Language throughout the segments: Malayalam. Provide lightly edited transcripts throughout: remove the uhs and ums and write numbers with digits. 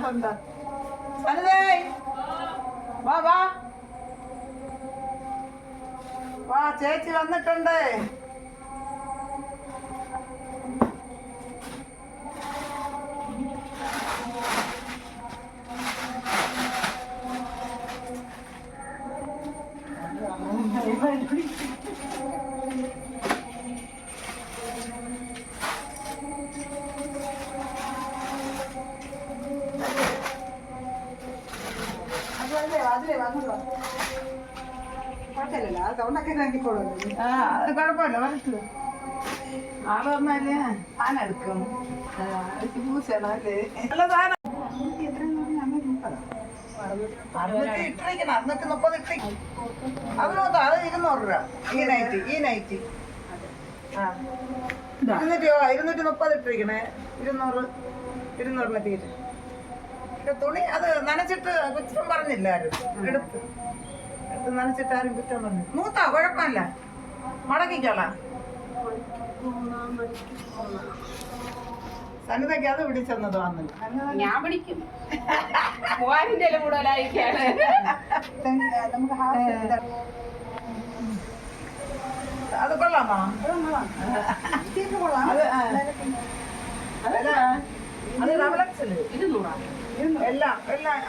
എന്താ സനിതേ വാ വാ വാ ചേച്ചി വന്നിട്ടുണ്ട്. അത് കുഴപ്പമില്ല വരട്ടു. ആള് പറഞ്ഞാല് സാധനം പൂശണം അല്ലേ. നല്ല സാധനം 630 ഇട്ടിരിക്കണം. 630 ഇട്ടിരിക്കും. അത് നോക്കാം. അത് 200 രൂപ. ഈ നൈറ്റി 230 ഇട്ടിരിക്കണേ. 200 തീരെ തുണി. അത് നനച്ചിട്ട് കുറ്റം പറഞ്ഞില്ല ആരും. എടുത്ത് നനച്ചിട്ട് ആരും കുറ്റം പറഞ്ഞു. മൂത്താ കുഴപ്പമില്ല. മടക്കിക്കോളാം. സനിതയ്ക്ക് അത് പിടിച്ചെന്നത് വന്നില്ല. ഞാൻ പിടിക്കും. 3000 കൂടുതലായിരിക്കാണ്. അത് കൊള്ളാമോ? അത് എല്ലാം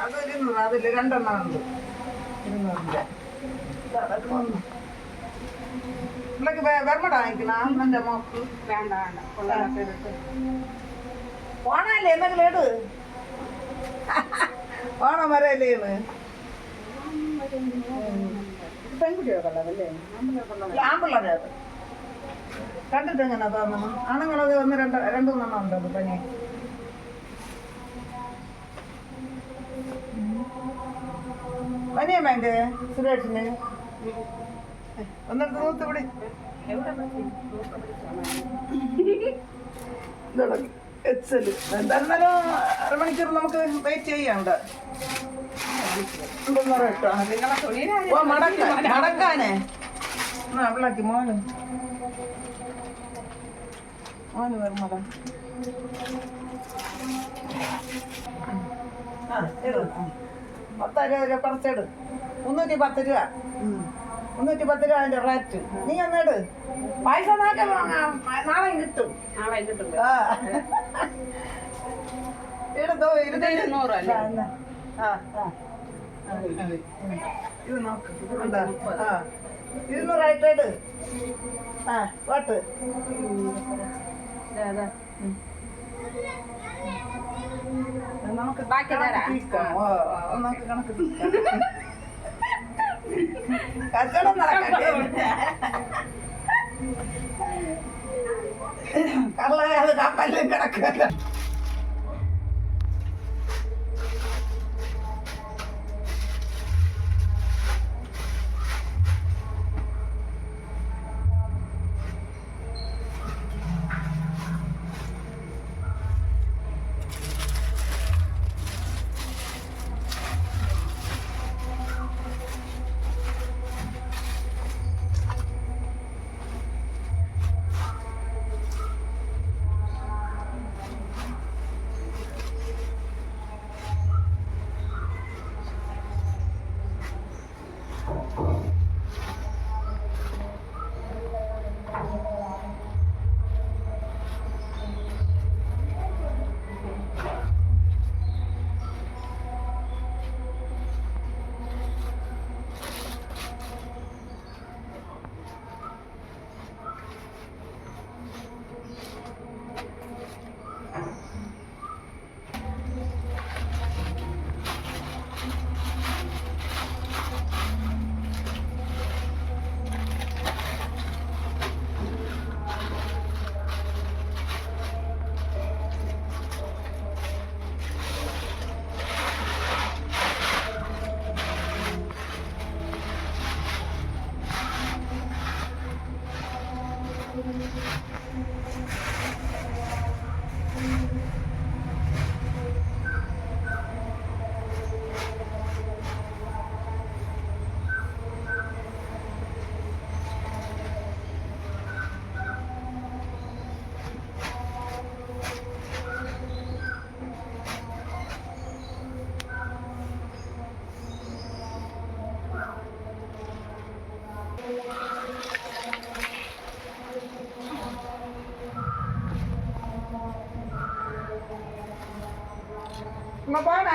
അത് 200. അതില് 2 ഉണ്ട്. 200. പിള്ളക്ക് വെർമട വാങ്ങിക്കണം. എന്റെ മോക്ക് വേണ്ട ഓണല്ലേ എന്തെങ്കിലും ഇട്. ഓണം വരല്ലേന്ന് പെൺകുട്ടികളെ കണ്ടതല്ലേ? ആമ്പിള്ളേരെ അത് കണ്ടിട്ട് എങ്ങനെ തോന്നണം? ആണുങ്ങളത് 2-3 ഉണ്ട്. അത് പനി പനിയാ വേണ്ടേ സുരേഷിന്? ഒന്നെടുത്ത് നൂത്ത് പിടി. എന്തായിരുന്നാലും 1/2 മണിക്കൂർ നമുക്ക് വെയിറ്റ് ചെയ്യാണ്ട്. മടക്കാനേ അവളാക്കി മോന് വരുമട. ആ 10 രൂപ കുറച്ചിട്. 310 രൂപ. 310 രൂപ അതിന്റെ റേറ്റ്. നീ ഒന്നിട്. പൈസ നാളെ കിട്ടും. എടുത്തോ. 200 അല്ലേ? ഇത് നോക്ക്. 200 ആയിട്ടേട്. പാട്ട് നമുക്ക് ബാക്കി നമുക്ക് കണക്ക് കച്ചവടം നടക്കട്ടെ. കള്ളത് കപ്പലിൽ കിടക്കുക.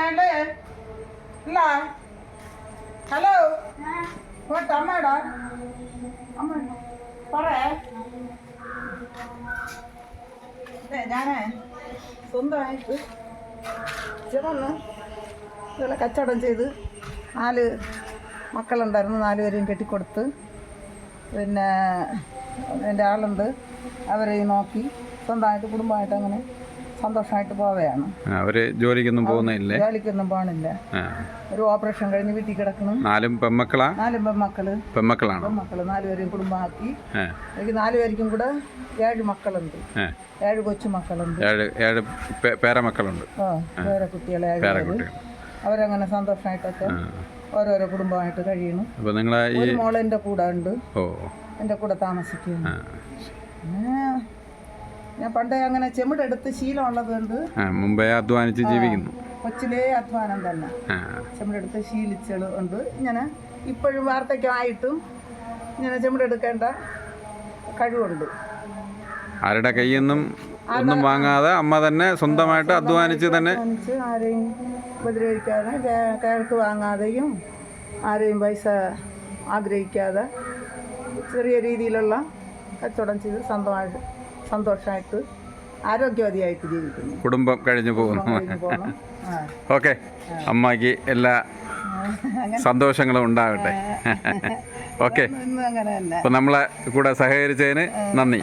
അല്ലേ ഇല്ല ഹലോ പോട്ടെ അമ്മടാ അമ്മ പറയേ ഞാനേ സ്വന്തമായിട്ട് ചെന്ന് ഇതുപോലെ കച്ചവടം ചെയ്ത് 4 മക്കളുണ്ടായിരുന്നു. 4 പേരെയും കെട്ടിക്കൊടുത്ത് പിന്നെ എൻ്റെ ആളുണ്ട്, അവരെയും നോക്കി സ്വന്തമായിട്ട് കുടുംബമായിട്ട് അങ്ങനെ സന്തോഷമായിട്ട് പോവുകയാണ്. അവര് ജോലിക്കൊന്നും പോകുന്നില്ലേ? ജോലിക്കൊന്നും പോകണില്ല. ഒരു ഓപ്പറേഷൻ കഴിഞ്ഞ് വീട്ടിൽ കിടക്കണം. 4 പെൺമക്കളാ? 4 പെൺമക്കളാണ്. 4 പേരെയും കുടുംബമാക്കി. എനിക്ക് 4 പേർക്കും കൂടെ 7 മക്കളുണ്ട്. 7 കൊച്ചുമക്കളുണ്ട്. 7 പേരമക്കളുണ്ട്. പേരക്കുട്ടികളെ 7 പേര്. അവരങ്ങനെ സന്തോഷമായിട്ടൊക്കെ ഓരോരോ കുടുംബമായിട്ട് കഴിയുന്നു. ഒരു മോള് എൻ്റെ കൂടെ ഉണ്ട്, എൻ്റെ കൂടെ താമസിക്കുന്നു. ഞാൻ പണ്ടേ അങ്ങനെ ചെമിടെടുത്ത് ശീലമുള്ളത് കൊണ്ട് മുമ്പേ അധ്വാനിച്ച് ജീവിക്കുന്നു. കൊച്ചിലേ അധ്വാനം തന്നെ ചെമിടെടുത്ത് ശീലിച്ചത് കൊണ്ട് ഇങ്ങനെ ഇപ്പോഴും വാർദ്ധക്യമായിട്ടും ഇങ്ങനെ ചെമിടെടുക്കേണ്ട കഴിവുണ്ട്. ആരുടെ കയ്യിൽ നിന്നും ഒന്നും വാങ്ങാതെ അമ്മ തന്നെ സ്വന്തമായിട്ട് അധ്വാനിച്ച് തന്നെ ആരെയും ഉപദ്രവിക്കാതെ കേൾക്ക് വാങ്ങാതെയും ആരെയും പൈസ ആഗ്രഹിക്കാതെ ചെറിയ രീതിയിലുള്ള കച്ചവടം ചെയ്ത് സ്വന്തമായിട്ട് സന്തോഷമായിട്ട് ആരോഗ്യവതിയായിട്ട് ജീവിക്കുന്നു. കുടുംബം കഴിഞ്ഞു പോകുന്നു. ഓക്കെ, അമ്മയ്ക്ക് എല്ലാ സന്തോഷങ്ങളും ഉണ്ടാകട്ടെ. ഓക്കെ, അപ്പോൾ നമ്മളെ കൂടെ സഹകരിച്ചതിന് നന്ദി.